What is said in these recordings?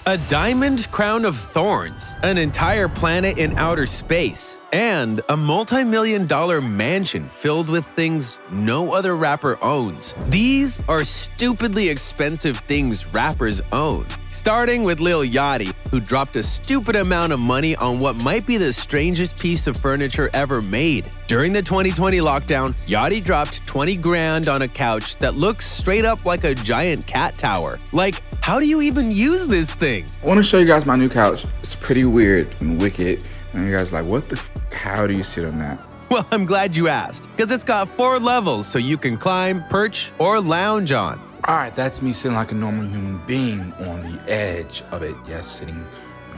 A diamond crown of thorns, an entire planet in outer space, and a multi-million-dollar mansion filled with things no other rapper owns. These are stupidly expensive things rappers own. Starting with Lil Yachty, who dropped a stupid amount of money on what might be the strangest piece of furniture ever made. During the 2020 lockdown, Yachty dropped 20 grand on a couch that looks straight up like a giant cat tower. Like, how do you even use this thing? I want to show you guys my new couch. It's pretty weird and wicked. And you guys are like, what the how do you sit on that? Well, I'm glad you asked, because it's got 4 levels so you can climb, perch, or lounge on. All right, that's me sitting like a normal human being on the edge of it. Yes, sitting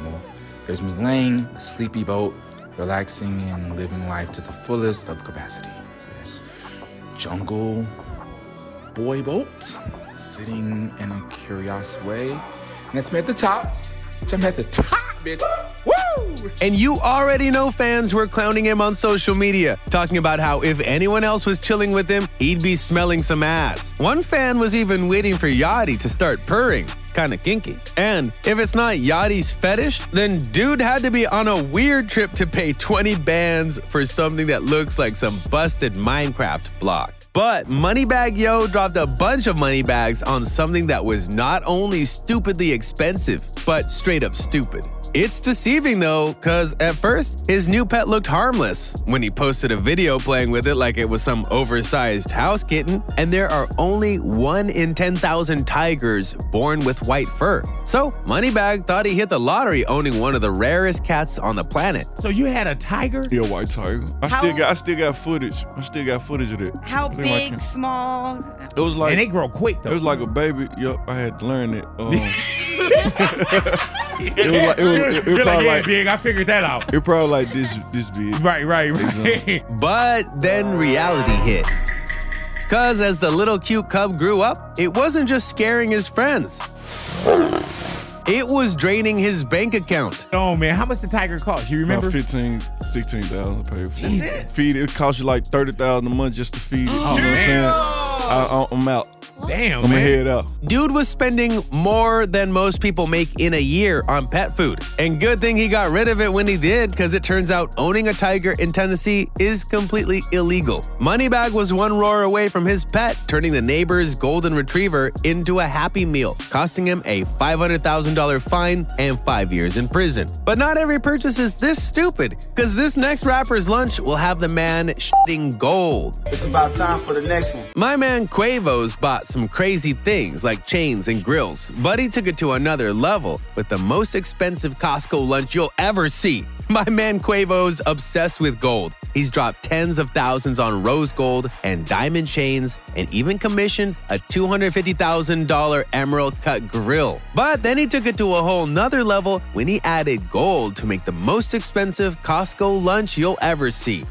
normal. There's me laying a sleepy boat, relaxing and living life to the fullest of capacity. Yes, jungle boy boat, sitting in a curious way. And that's me at the top. I'm at the top, bitch. Woo! And you already know fans were clowning him on social media, talking about how if anyone else was chilling with him, he'd be smelling some ass. One fan was even waiting for Yachty to start purring. Kinda kinky. And if it's not Yachty's fetish, then dude had to be on a weird trip to pay 20 bands for something that looks like some busted Minecraft block. But Moneybagg Yo dropped a bunch of money bags on something that was not only stupidly expensive, but straight up stupid. It's deceiving though, cause at first, his new pet looked harmless when he posted a video playing with it like it was some oversized house kitten, and there are only 1 in 10,000 tigers born with white fur. So Moneybagg thought he hit the lottery owning one of the rarest cats on the planet. So you had a tiger? Yeah, white tiger. I still got footage. I still got footage of it. How big, small? It was like, and they grow quick though. It was like a baby. Yup, I had to learn it. It was probably like big. I figured that out. It probably like this big. Right. But then reality hit. Cause as the little cute cub grew up, it wasn't just scaring his friends. It was draining his bank account. Oh man, how much the tiger cost? You remember? About 15, 16,000 to pay for That's it. Feed it. It cost you like 30,000 a month just to feed it. You know what I'm saying? I'm out. Damn, I'm gonna man. head out. Dude was spending more than most people make in a year on pet food. And good thing he got rid of it when he did, because it turns out owning a tiger in Tennessee is completely illegal. Moneybagg was one roar away from his pet turning the neighbor's golden retriever into a Happy Meal, costing him a $500,000 fine and 5 years in prison. But not every purchase is this stupid, because this next rapper's lunch will have the man shitting gold. It's about time for the next one. My man Quavo's bought some crazy things like chains and grills, but he took it to another level with the most expensive Costco lunch you'll ever see. My man Quavo's obsessed with gold. He's dropped tens of thousands on rose gold and diamond chains, and even commissioned a $250,000 emerald cut grill. But then he took it to a whole nother level when he added gold to make the most expensive Costco lunch you'll ever see.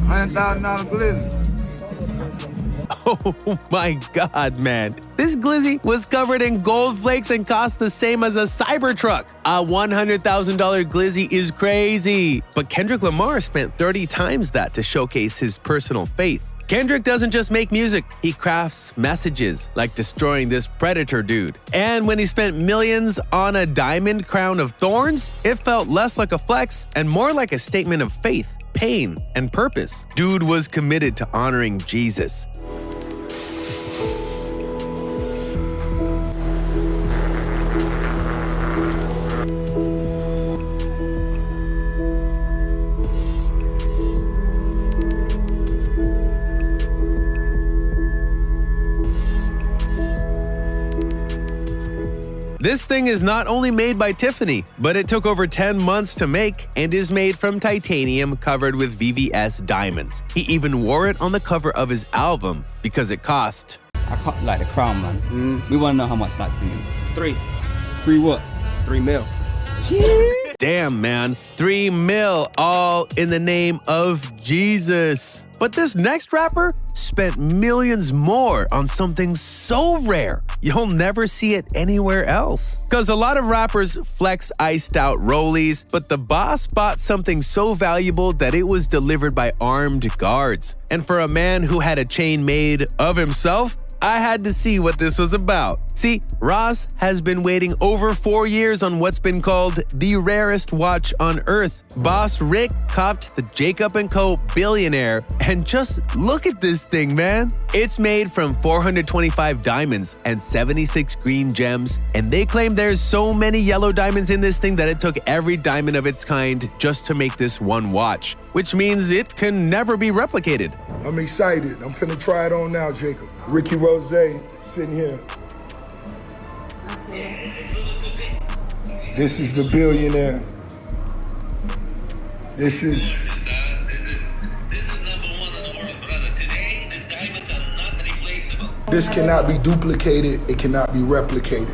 $100,000 glizzy. Oh my God, man. This glizzy was covered in gold flakes and cost the same as a Cybertruck. A $100,000 glizzy is crazy. But Kendrick Lamar spent 30 times that to showcase his personal faith. Kendrick doesn't just make music, he crafts messages, like destroying this predator dude. And when he spent millions on a diamond crown of thorns, it felt less like a flex and more like a statement of faith, pain, and purpose. Dude was committed to honoring Jesus. This thing is not only made by Tiffany, but it took over 10 months to make and is made from titanium covered with VVS diamonds. He even wore it on the cover of his album because it cost. I can't like the crown, man. We want to know how much that thing is. 3 what? 3 mil. Damn, man. 3 mil, all in the name of Jesus. But this next rapper spent millions more on something so rare, you'll never see it anywhere else. Cause a lot of rappers flex iced out rollies, but the boss bought something so valuable that it was delivered by armed guards. And for a man who had a chain made of himself, I had to see what this was about. See, Ross has been waiting over 4 years on what's been called the rarest watch on Earth. Boss Rick copped the Jacob & Co. Billionaire, and just look at this thing, man. It's made from 425 diamonds and 76 green gems, and they claim there's so many yellow diamonds in this thing that it took every diamond of its kind just to make this one watch, which means it can never be replicated. I'm excited. I'm finna try it on now, Jacob. Ricky Rose sitting here. This is the Billionaire. This is This cannot be duplicated. It cannot be replicated.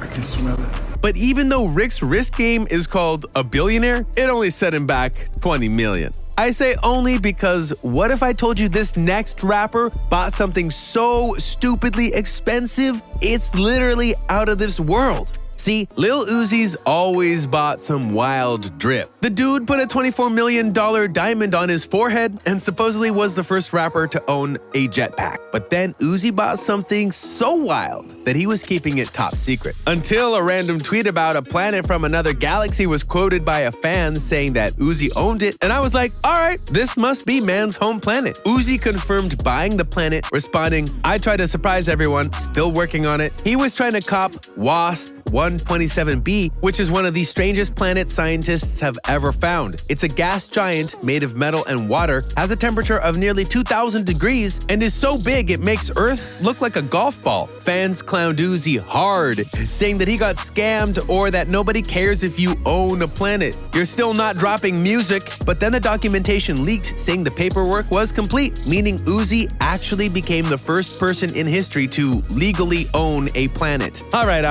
I can smell it. But even though Rick's wrist game is called a billionaire, it only set him back 20 million. I say only because what if I told you this next rapper bought something so stupidly expensive, it's literally out of this world? See, Lil Uzi's always bought some wild drip. The dude put a $24 million diamond on his forehead and supposedly was the first rapper to own a jetpack. But then Uzi bought something so wild that he was keeping it top secret. Until a random tweet about a planet from another galaxy was quoted by a fan saying that Uzi owned it, and I was like, all right, this must be man's home planet. Uzi confirmed buying the planet, responding, I tried to surprise everyone, still working on it. He was trying to cop WASP 127b, which is one of the strangest planets scientists have ever found. It's a gas giant made of metal and water, has a temperature of nearly 2,000 degrees, and is so big it makes Earth look like a golf ball. Fans clowned Uzi hard, saying that he got scammed or that nobody cares if you own a planet. You're still not dropping music, but then the documentation leaked saying the paperwork was complete, meaning Uzi actually became the first person in history to legally own a planet. All right.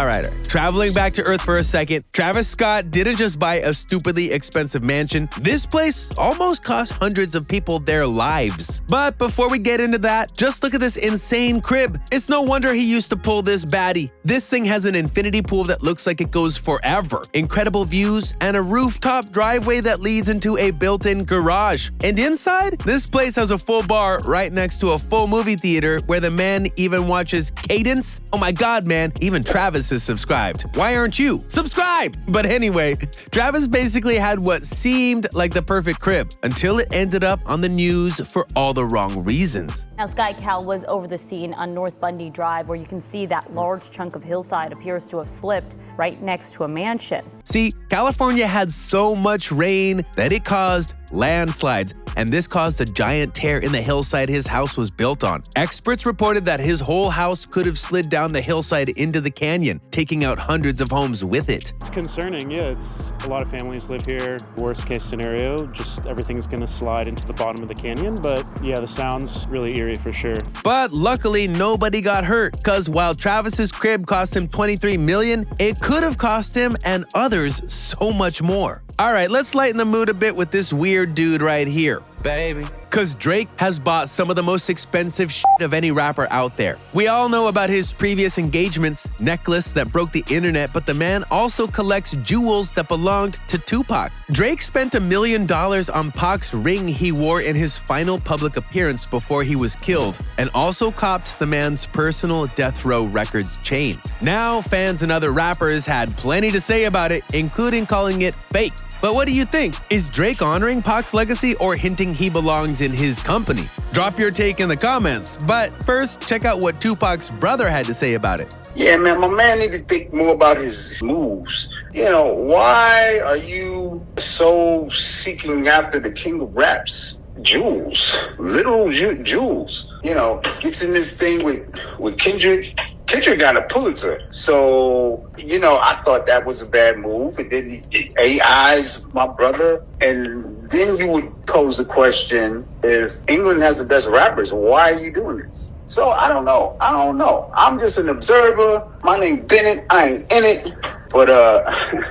Traveling back to Earth for a second, Travis Scott didn't just buy a stupidly expensive mansion. This place almost cost hundreds of people their lives. But before we get into that, just look at this insane crib. It's no wonder he used to pull this baddie. This thing has an infinity pool that looks like it goes forever, incredible views, and a rooftop driveway that leads into a built-in garage. And inside, this place has a full bar right next to a full movie theater where the man even watches Cadence. Oh my god, man, even Travis is subscribed. Why aren't you? Subscribe! But anyway, Travis basically had what seemed like the perfect crib until it ended up on the news for all the wrong reasons. Now, Sky Cal was over the scene on North Bundy Drive, where you can see that large chunk of hillside appears to have slipped right next to a mansion. See, California had so much rain that it caused landslides, and this caused a giant tear in the hillside his house was built on. Experts reported that his whole house could have slid down the hillside into the canyon, taking out hundreds of homes with it. It's concerning, yeah. It's a lot of families live here. Worst case scenario, just everything's gonna slide into the bottom of the canyon, but yeah, the sound's really eerie for sure. But luckily, nobody got hurt, because while Travis's crib cost him $23 million, it could have cost him and others so much more. All right, let's lighten the mood a bit with this weird dude right here. Baby. Because Drake has bought some of the most expensive shit of any rapper out there. We all know about his previous engagements, necklace that broke the internet, but the man also collects jewels that belonged to Tupac. Drake spent $1 million on Pac's ring he wore in his final public appearance before he was killed, and also copped the man's personal Death Row Records chain. Now, fans and other rappers had plenty to say about it, including calling it fake. But what do you think? Is Drake honoring Pac's legacy or hinting he belongs in his company? Drop your take in the comments. But first, check out what Tupac's brother had to say about it. Yeah, man, my man need to think more about his moves. You know, why are you so seeking after the king of raps? Jewels, literal jewels. You know, gets in this thing with Kendrick. Kendrick got a Pulitzer. So, you know, I thought that was a bad move. And then AI's my brother. And then you would pose the question, if England has the best rappers, why are you doing this? So I don't know. I'm just an observer. My name Bennett. I ain't in it. But,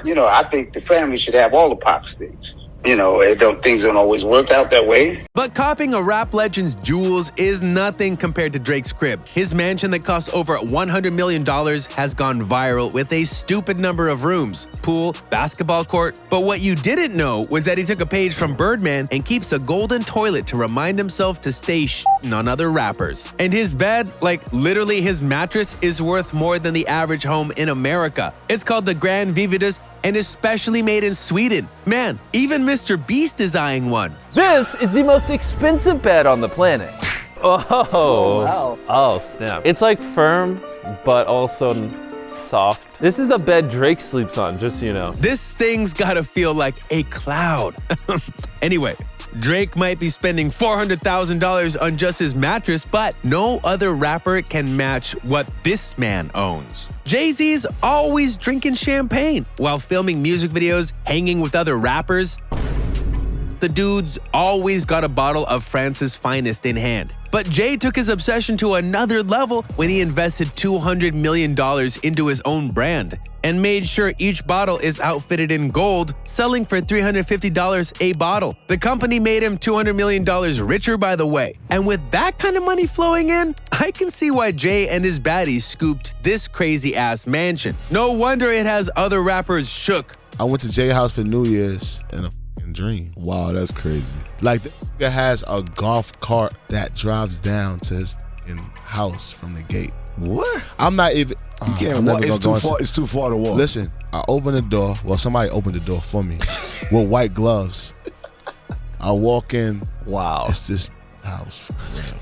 you know, I think the family should have all the Pac's things. things don't always work out that way. But copying a rap legend's jewels is nothing compared to Drake's crib. His mansion that costs over $100 million has gone viral with a stupid number of rooms, pool, basketball court. But what you didn't know was that he took a page from Birdman and keeps a golden toilet to remind himself to stay shitting on other rappers. And his bed, like literally his mattress, is worth more than the average home in America. It's called the Grand Vividus and is specially made in Sweden. Man, even Mr. Beast is eyeing one. This is the most expensive bed on the planet. Oh, wow. Oh, snap. It's like firm, but also soft. This is the bed Drake sleeps on, just so you know. This thing's gotta feel like a cloud. Anyway, Drake might be spending $400,000 on just his mattress, but no other rapper can match what this man owns. Jay-Z's always drinking champagne while filming music videos, hanging with other rappers. The dude's always got a bottle of France's finest in hand. But Jay took his obsession to another level when he invested $200 million into his own brand and made sure each bottle is outfitted in gold, selling for $350 a bottle. The company made him $200 million richer, by the way. And with that kind of money flowing in, I can see why Jay and his baddies scooped this crazy-ass mansion. No wonder it has other rappers shook. I went to Jay house for New Year's in a dream. Wow, that's crazy. Like, the nigga has a golf cart that drives down to his house from the gate. What? I'm not even. You can't walk. It's too far to walk. Listen, I opened the door. Well, somebody opened the door for me with white gloves. I walk in. Wow. It's this house for real.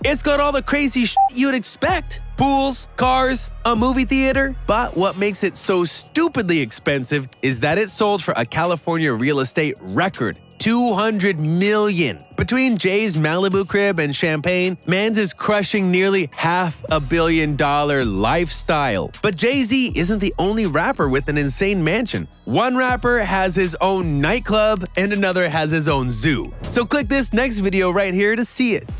It's got all the crazy shit you'd expect. Pools, cars, a movie theater. But what makes it so stupidly expensive is that it sold for a California real estate record, $200 million. Between Jay's Malibu crib and champagne, Mans is crushing nearly $500 million lifestyle. But Jay-Z isn't the only rapper with an insane mansion. One rapper has his own nightclub and another has his own zoo. So click this next video right here to see it.